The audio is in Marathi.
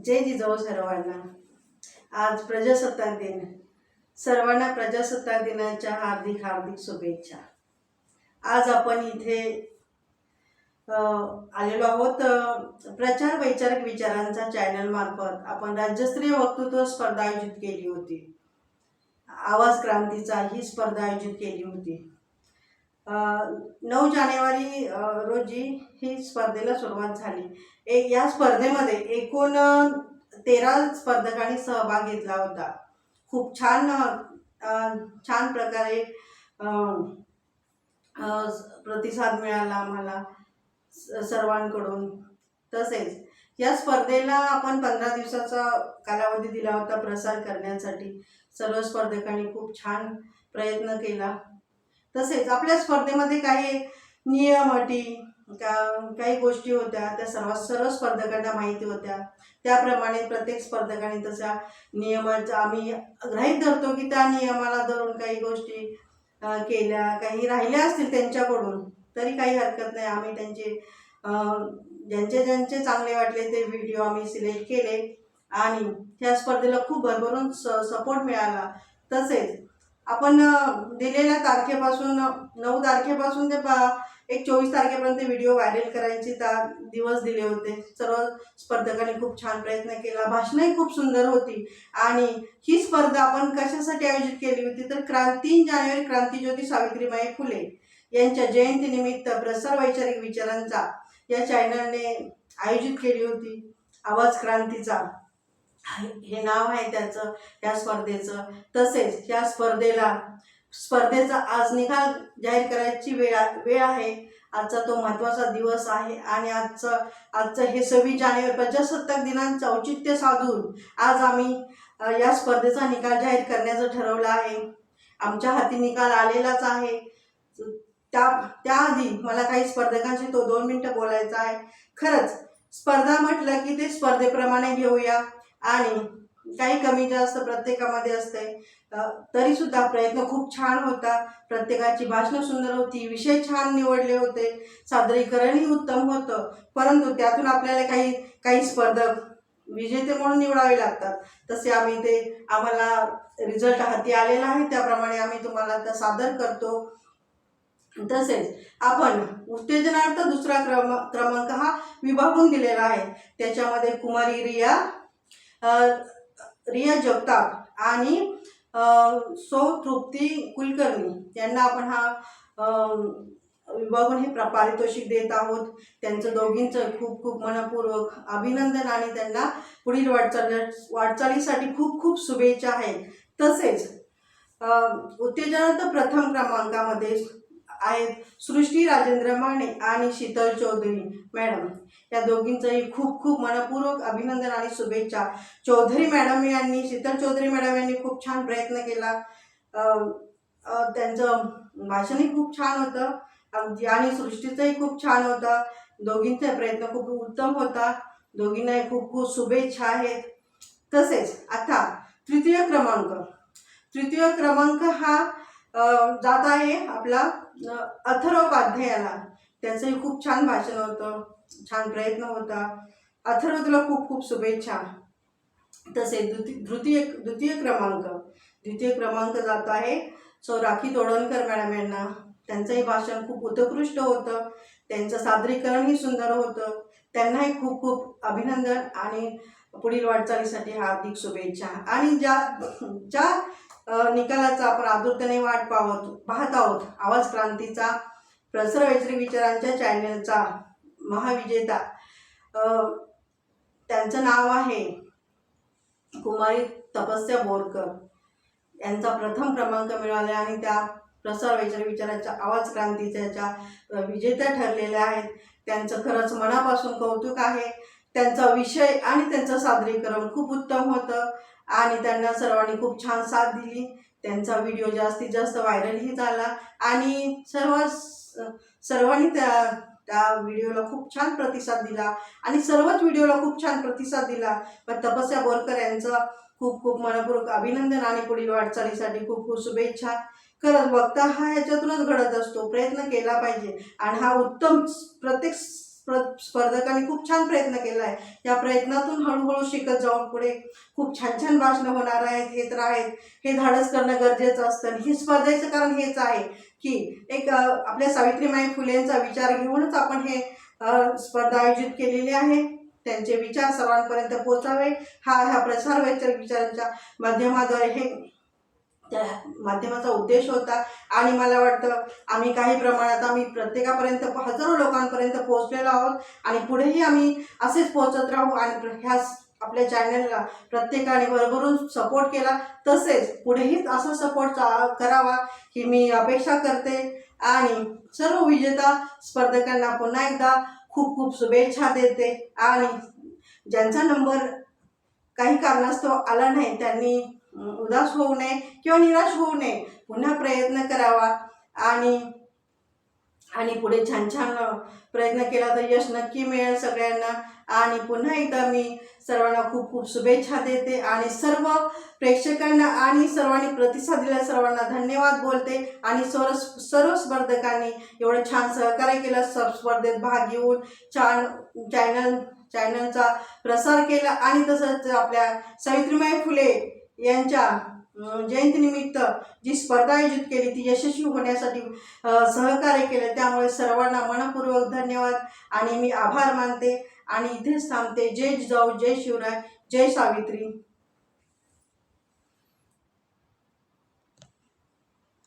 जय जिजाऊ सर्वांना। आज प्रजासत्ताक दिन, सर्वांना प्रजासत्ताक दिनाच्या हार्दिक हार्दिक शुभेच्छा। आज आपण इथे आलेलो आहोत प्रचार वैचारिक विचारांचा चॅनल मार्फत आपण राज्यस्तरीय वक्तृत्व स्पर्धा आयोजित केली होती। आवाज क्रांतीचा ही स्पर्धा आयोजित केली होती। 9 जानेवारी रोजी ही स्पर्धेला सुरुवात झाली। या स्पर्धेमध्ये एकूण 13 स्पर्धकांनी सहभाग घेतला होता। खूप छान प्रकारे प्रतिसाद मिळाला आम्हाला सर्वांकडून। तसेच या स्पर्धेला आपण 15 दिवसाचा कालावधी दिला होता प्रसार करण्यासाठी। सर्व स्पर्धकांनी खूप छान प्रयत्न केला। तसेच आपल्या स्पर्धेमध्ये काही नियम अटी काही गोष्टी होत्या, त्या सर्व स्पर्धकांना माहिती होत्या। त्याप्रमाणे प्रत्येक स्पर्धकाने तसा नियमाचा आम्ही गृहीत धरतो की त्या नियमाला धरून काही गोष्टी केल्या, काही राहिल्या असतील त्यांच्याकडून तरी काही हरकत नाही। आम्ही त्यांचे ज्यांचे चांगले वाटले ते व्हिडिओ आम्ही सिलेक्ट केले आणि त्या स्पर्धेला खूप भरभरून सपोर्ट मिळाला। तसेच आपण दिलेल्या तारखेपासून 9 तारखेपासून ते 24 तारखेपर्यंत व्हिडिओ व्हायरल करायचे दिवस दिले होते। सर्व स्पर्धकांनी खूप छान प्रयत्न केला। भाषणही खूप सुंदर होती। आणि ही स्पर्धा आपण कशासाठी आयोजित केली होती तर 3 जानेवारी क्रांतिज्योती सावित्रीबाई फुले यांच्या जयंतीनिमित्त प्रसार वैचारिक विचारांचा या चॅनलने आयोजित केली होती। आवाज क्रांतीचा हे नाव आहे त्याचं या स्पर्धेचं। तसेच या स्पर्धेचा आज निकाल जाहीर करायची वेळ आहे। आजचा तो महत्त्वाचा दिवस आहे आणि आजचं हे 26 जानेवारी प्रजासत्ताक दिनाचं औचित्य साधून आज आम्ही या स्पर्धेचा निकाल जाहीर करण्याचं ठरवलं आहे। आमच्या हाती निकाल आलेलाच आहे। त्याआधी मला काही स्पर्धकांशी 2 मिनिटं बोलायचं आहे। खरंच स्पर्धा म्हटलं की ते स्पर्धेप्रमाणे घेऊया आणि काही कमी जास्त प्रत्येकामध्ये असते। तरी सुद्धा प्रयत्न खूप छान होता। प्रत्येकाची भाषणं सुंदर होती, विषय छान निवडले होते, सादरीकरणही उत्तम होतं। परंतु त्यातून आपल्याला काही स्पर्धक विजेते म्हणून निवडावे लागतात। तसे आम्हाला रिझल्ट हाती आलेला आहे, त्याप्रमाणे आम्ही तुम्हाला आता सादर करतो। तसेच आपण उत्तेजनार्थ दुसरा क्रमांक हा विभागून दिलेला आहे। त्याच्यामध्ये कुमारी रिया जगताप आणि सौ तृप्ती कुलकर्णी यांना आपण हा विभागून हे पारितोषिक देत आहोत। त्यांचं दोघींचं खूप खूप मनपूर्वक अभिनंदन आणि त्यांना पुढील वाटचालीसाठी खूप खूप शुभेच्छा आहेत। तसेच उत्तेजनार्थ प्रथम क्रमांकामध्ये आहेत सृष्टी राजेंद्र माने आणि शीतल चौधरी मॅडम। या दोघींचंही खूप खूप मनपूर्वक अभिनंदन आणि शुभेच्छा। शीतल चौधरी मॅडम यांनी खूप छान प्रयत्न केला। त्यांचं भाषणही खूप छान होतं आणि सृष्टीचंही खूप छान होतं। दोघींचा प्रयत्न खूप उत्तम होता। दोघींनाही खूप खूप शुभेच्छा आहेत। तसेच आता तृतीय क्रमांक हा जात आहे आपला अथर्व उपाध्यायाला। त्याचंही खूप छान भाषण होतं, छान प्रयत्न होता। अथर्व तुला खूप खूप शुभेच्छा। तसेच द्वितीय क्रमांक जात आहे सौ राखी तोडणकर मॅडम यांना। त्यांचंही भाषण खूप उत्कृष्ट होतं, त्यांचं सादरीकरणही सुंदर होतं। त्यांनाही खूप खूप अभिनंदन आणि पुढील वाटचालीसाठी हार्दिक शुभेच्छा। आणि ज्या निकालाचा आपण आतुरतेने वाट पाहत आहोत, आवाज क्रांतीचा प्रसार वैचारिक विचारांच्या चॅनलचा महाविजेता, त्यांचं नाव आहे कुमारी तपस्या बोरकर। यांचा प्रथम क्रमांक मिळाला आणि त्या प्रसार वैचारिक विचारांच्या आवाज क्रांतीच्या विजेत्या ठरलेल्या आहेत। त्यांचं खरंच मनापासून कौतुक आहे। त्यांचा विषय आणि त्यांचं सादरीकरण खूप उत्तम होतं आणि त्यांना सर्वांनी खूप छान साथ दिली। त्यांचा व्हिडिओ जास्तीत जास्त व्हायरलही झाला आणि सर्वांनी त्या व्हिडिओला खूप छान प्रतिसाद दिला आणि सर्वच व्हिडिओला खूप छान प्रतिसाद दिला। पण तपस्या बोरकर यांचं खूप खूप मनपूर्वक अभिनंदन आणि पुढील वाटचालीसाठी खूप खूप शुभेच्छा। खरंच वक्ता हा ह्याच्यातूनच घडत असतो, प्रयत्न केला पाहिजे आणि हा उत्तम प्रत्येक स्पर्धकांनी खूप छान प्रयत्न केला आहे. या प्रयत्नातून हळूहळू शिकत जाऊन पुढे खूप छान छान भाषणं होणार आहेत, येत आहेत. हे धाडस करणं गरजेचं असतं. ही स्पर्धेचं कारण हेच आहे की एक आपल्या सावित्रीबाई फुलेंचा विचार घेऊनच आपण हे स्पर्धा आयोजित केलेली आहे. त्यांचे विचार सर्वांपर्यंत पोहोचावे ह्या प्रसार विचारांच्या माध्यमाद्वारे हे त्या माध्यमाचा उद्देश होता. आणि मला वाटतं आम्ही काही प्रमाणात आम्ही प्रत्येकापर्यंत हजारो लोकांपर्यंत पोहोचलेलो आहोत आणि पुढेही आम्ही असेच पोहोचत राहू. आणि ह्या आपल्या चॅनलला प्रत्येकाने भरभरून सपोर्ट केला, तसेच पुढेही असा सपोर्ट करावा ही मी अपेक्षा करते. आणि सर्व विजेता स्पर्धकांना पुन्हा एकदा खूप खूप शुभेच्छा देते. आणि ज्यांचा नंबर काही कारणास्तव आला नाही त्यांनी उदास होऊ नये किंवा निराश होऊ नये, पुन्हा प्रयत्न करावा. आणि पुढे छान छान प्रयत्न केला तर यश नक्की मिळेल सगळ्यांना. आणि पुन्हा एकदा मी सर्वांना खूप खूप शुभेच्छा देते आणि सर्व प्रेक्षकांना आणि सर्वांनी प्रतिसाद दिला सर्वांना धन्यवाद बोलते. आणि सर्व स्पर्धकांनी एवढं छान सहकार्य केलं, स्पर्धेत भाग घेऊन छान चॅनलचा प्रसार केला. आणि तसंच आपल्या सावित्रीबाई फुले यांच्या जयंतीनिमित्त जी स्पर्धा आयोजित केली ती यशस्वी होण्यासाठी सहकार्य केलं. त्यामुळे सर्वांना मनपूर्वक धन्यवाद आणि मी आभार मानते आणि इथेच थांबते. जय जिजाऊ, जय शिवराय, जय सावित्री.